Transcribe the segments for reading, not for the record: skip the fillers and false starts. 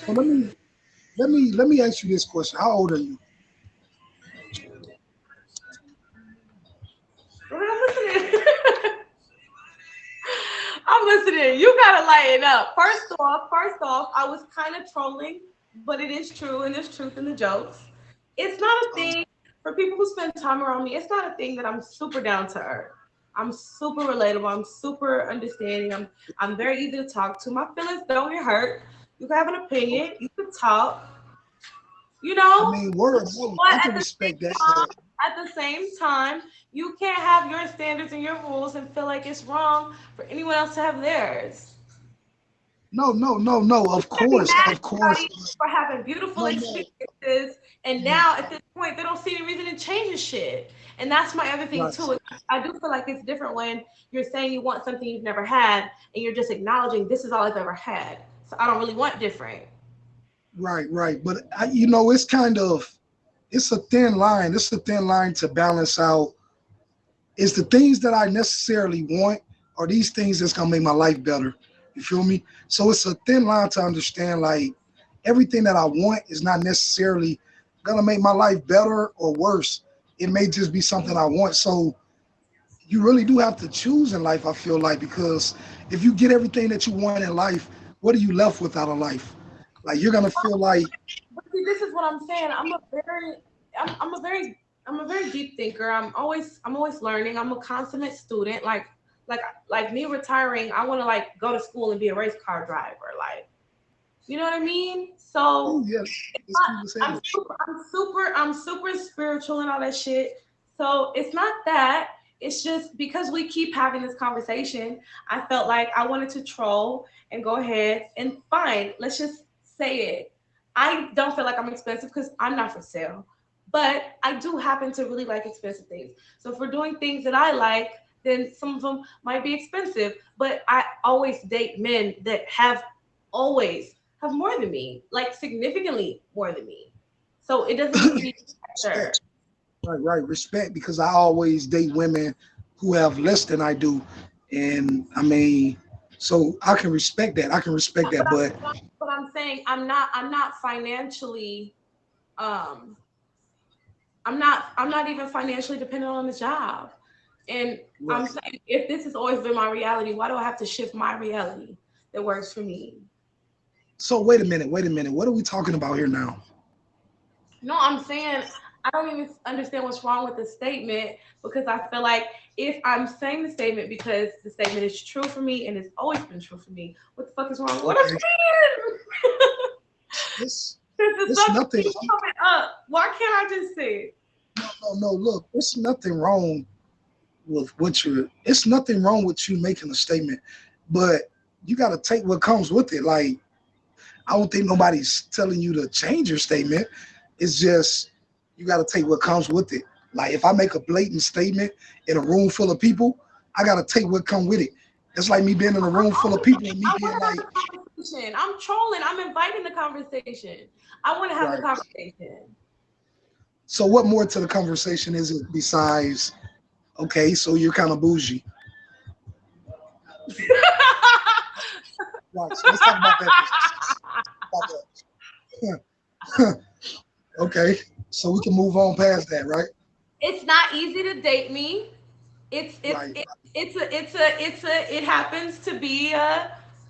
So let me ask you this question. How old are you? I'm listening. I'm listening. You gotta lighten up. First off, I was kind of trolling, but it is true, and there's truth in the jokes. It's not a Um, thing for people who spend time around me. It's not a thing that I'm super down to earth. I'm super relatable. I'm super understanding. I'm very easy to talk to. My feelings don't get hurt. You can have an opinion. You can talk. You I know, mean, word of mouth, but I can respect that, but at the same time, you can't have your standards and your rules and feel like it's wrong for anyone else to have theirs. no, no, no, no. Of Can't be course, mad of at course. somebody for having beautiful No, no. experiences, and now at this point they don't see any reason to change the shit. And that's my other thing Right, too. I do feel like it's different when you're saying you want something you've never had, and you're just acknowledging this is all I've ever had. So I don't really want different. right. But it's kind of it's a thin line. It's a thin line to balance out. Is the things that I necessarily want, or these things that's gonna make my life better? You feel me? So it's a thin line to understand. Like everything that I want is not necessarily gonna make my life better or worse. It may just be something I want. So you really do have to choose in life. I feel like because if you get everything that you want in life, what are you left without a life? Like you're gonna feel like But see, this is what I'm saying. I'm a very, I'm a very deep thinker. I'm always learning. I'm a consummate student. Like, like me retiring, I want to like go to school and be a race car driver. Like, you know what I mean? So oh yes, it's cool as hell. I'm super spiritual and all that shit. So it's not that. It's just because we keep having this conversation, I felt like I wanted to troll and go ahead and fine. Let's just say it. I don't feel like I'm expensive because I'm not for sale, but I do happen to really like expensive things. So if we're doing things that I like, then some of them might be expensive. But I always date men that always have more than me, like significantly more than me. So it doesn't need to be pressure. Respect. Right. Respect because I always date women who have less than I do. And I mean, so I can respect that. I can respect But that. But I'm saying I'm not financially um I'm not even financially dependent on the job. And I'm right. saying if this has always been my reality, why do I have to shift my reality that works for me? So wait a minute, wait a minute. What are we talking about here now? No, I'm saying I don't even understand what's wrong with the statement because I feel like if I'm saying the statement because the statement is true for me and it's always been true for me, what the fuck is wrong? What I'm Okay. saying? It's Since the it's subject nothing. keeps coming up, why can't I just say? No. Look, it's nothing wrong with what you're. It's nothing wrong with you making a statement, but you got to take what comes with it. Like I don't think nobody's telling you to change your statement. It's just you got to take what comes with it. Like if I make a blatant statement in a room full of people, I got to take what come with it. It's like me being in a room full of people and me I want being to have like, the conversation. I'm trolling. I'm inviting the conversation. I want to have the right. conversation. So what more to the conversation is it besides okay? So you're kind of bougie. Right. So let's talk about that. About that. Okay. So we can move on past that, right? It's not easy to date me. It's it's Right. it's it's a it happens to be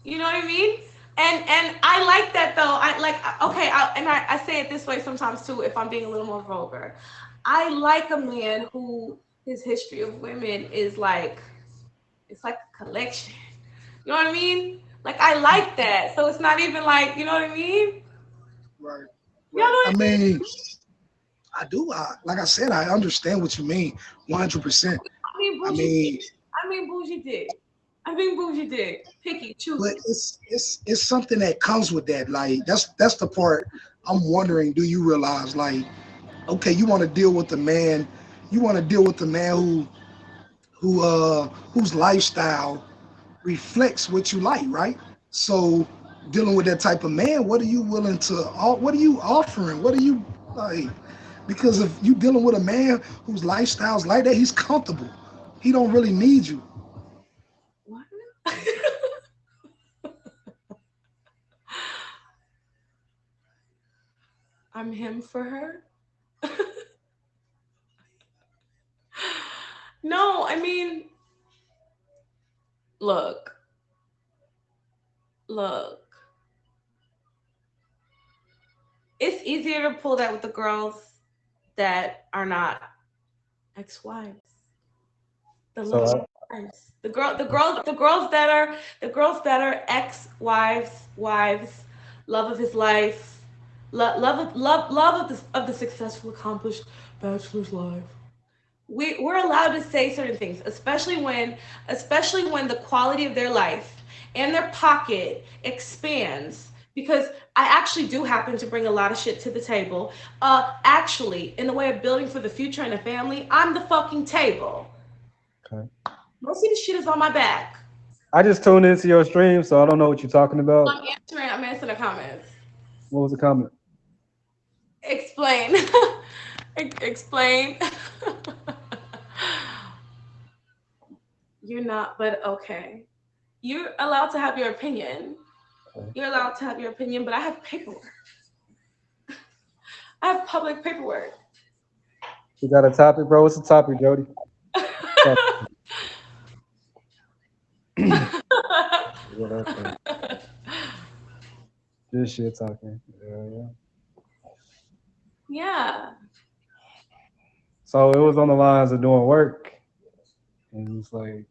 you know what I mean? And I like that though. I like okay, I say it this way sometimes too if I'm being a little more vulgar. I like a man who his history of women is like it's like a collection. You know what I mean? Like I like that. So it's not even like, you know what I mean? Right. You know Right. I what I mean? mean, I do. Like I said, I understand what you mean, 100%. I mean I bougie dick. mean, I mean bougie dick. I mean bougie dick. Picky, but choosy. it's something that comes with that. Like that's the part I'm wondering. Do you realize, like, okay, you want to deal with the man, you want to deal with the man whose lifestyle reflects what you like, right? So dealing with that type of man, what are you willing to? What are you offering? What are you like? Because if you dealing with a man whose lifestyle's like that, he's comfortable. He don't really need you. What? I'm him for her. No, I mean, look, look. It's easier to pull that with the girls that are not ex-wives. The So love wives. The girls that are ex-wives, wives, love of his life, love of the successful, accomplished bachelor's life. We're allowed to say certain things, especially when the quality of their life and their pocket expands. Because I actually do happen to bring a lot of shit to the table. Actually, in the way of building for the future and a family, I'm the fucking table. okay. Most of the shit is on my back. I just tuned into your stream, so I don't know what you're talking about. I'm answering the comments. What was the comment? Explain. Explain. You're not, but okay. You're allowed to have your opinion. Okay. You're allowed to have your opinion, but I have paperwork. I have public paperwork. You got a topic, bro? What's the topic, Jody? What else? This shit talking. Yeah, yeah. Yeah. So it was on the lines of doing work, and it's like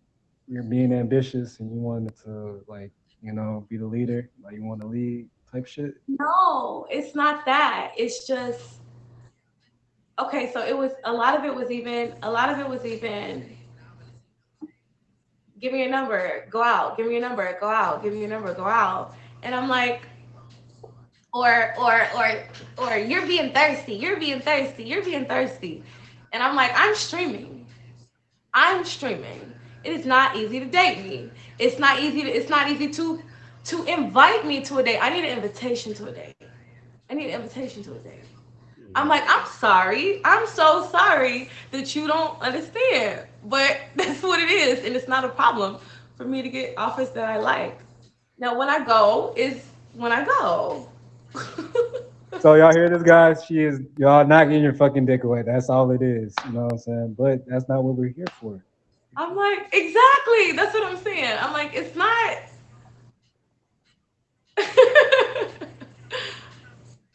you're being ambitious, and you wanted to like be the leader, like you want to lead type shit. No, it's not that. It's just okay, so it was a lot of it was even give me a number, go out, give me a number, go out, give me a number, go out. And I'm like, or or or or you're being thirsty, you're being thirsty, you're being thirsty. And I'm like, I'm streaming. I'm streaming. It is not easy to date me. It's not easy to invite me to a date. I need an invitation to a date. I need an invitation to a date. I'm like, I'm sorry. I'm so sorry that you don't understand. But that's what it is. And it's not a problem for me to get offers that I like. Now, when I go is when I go. So y'all hear this, guys? She is y'all not getting your fucking dick away. That's all it is. You know what I'm saying? But that's not what we're here for. I'm like, exactly. That's what I'm saying. I'm like, it's not.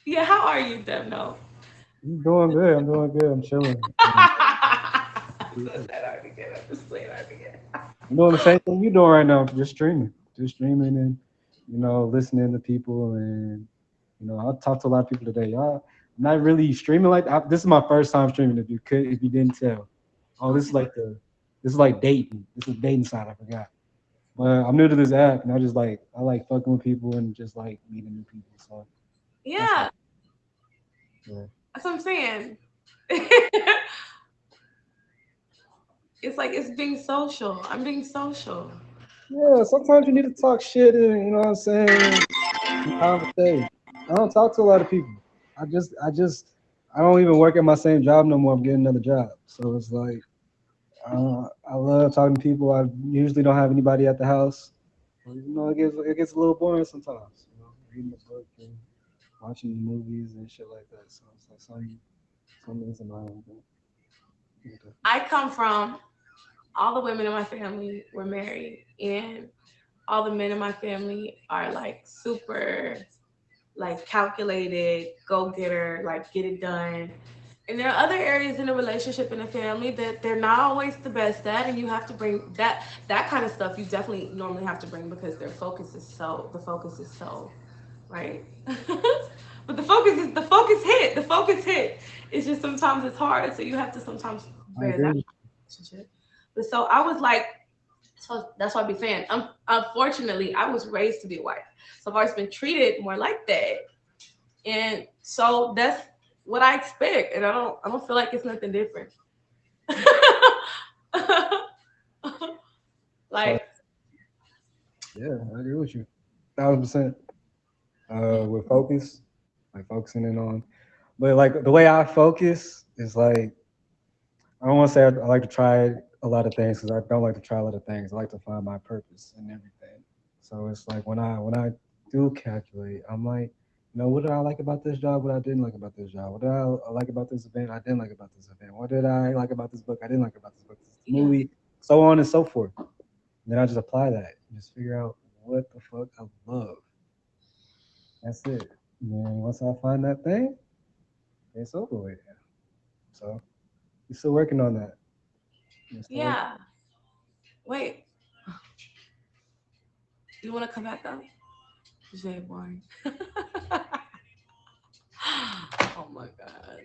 Yeah, how are you, Deb? No. I'm doing good. I'm doing good. I'm chilling. That's that already get up. Just play it already get. I'm doing the same thing you doing right now. Just streaming, and listening to people, and I talked to a lot of people today. Y'all, I'm not really streaming this is my first time streaming. If you didn't tell, oh, this is like dating. This is dating side. I forgot. But I'm new to this app, and I like fucking with people and just like meeting new people. So that's Yeah, yeah. that's what I'm saying. It's like it's being social. I'm being social. Yeah, sometimes you need to talk shit and you know what I'm saying, and conversate. I don't talk to a lot of people. I don't even work at my same job no more. I'm getting another job. So it's like I love talking to people. I usually don't have anybody at the house. It gets a little boring sometimes, reading a book and watching movies and shit like that. So it's like some is annoying. But, yeah. I come from all the women in my family were married, and all the men in my family are like super like calculated, go getter, like get it done. And there are other areas in a relationship in a family that they're not always the best at, and you have to bring that kind of stuff. You definitely normally have to bring because the focus is so right. But the focus hit. It's just sometimes it's hard, so you have to sometimes I bear that agree. relationship. But so I was like, so that's what I be saying. Unfortunately, I was raised to be a wife, so I've always been treated more like that, and so that's what I expect, and I don't feel like it's nothing different. So Like, yeah, I agree with you. 1,000%. With focus, like focusing in on, but like the way I focus is like I don't want to say I like to try a lot of things because I don't like to try a lot of things. I like to find my purpose in everything. So it's like when I do calculate, I'm like, what did I like about this job? What I didn't like about this job? What did I like about this event? I didn't like about this event. What did I like about this book? I didn't like about this book. This Yeah. movie, so on and so forth. Then I just apply that. Just figure out what the fuck I love. That's it. And then once I find that thing, it's over with. So we're still working on that. We're still working- Yeah. Wait. You want to come back up? You say boring. Oh my god.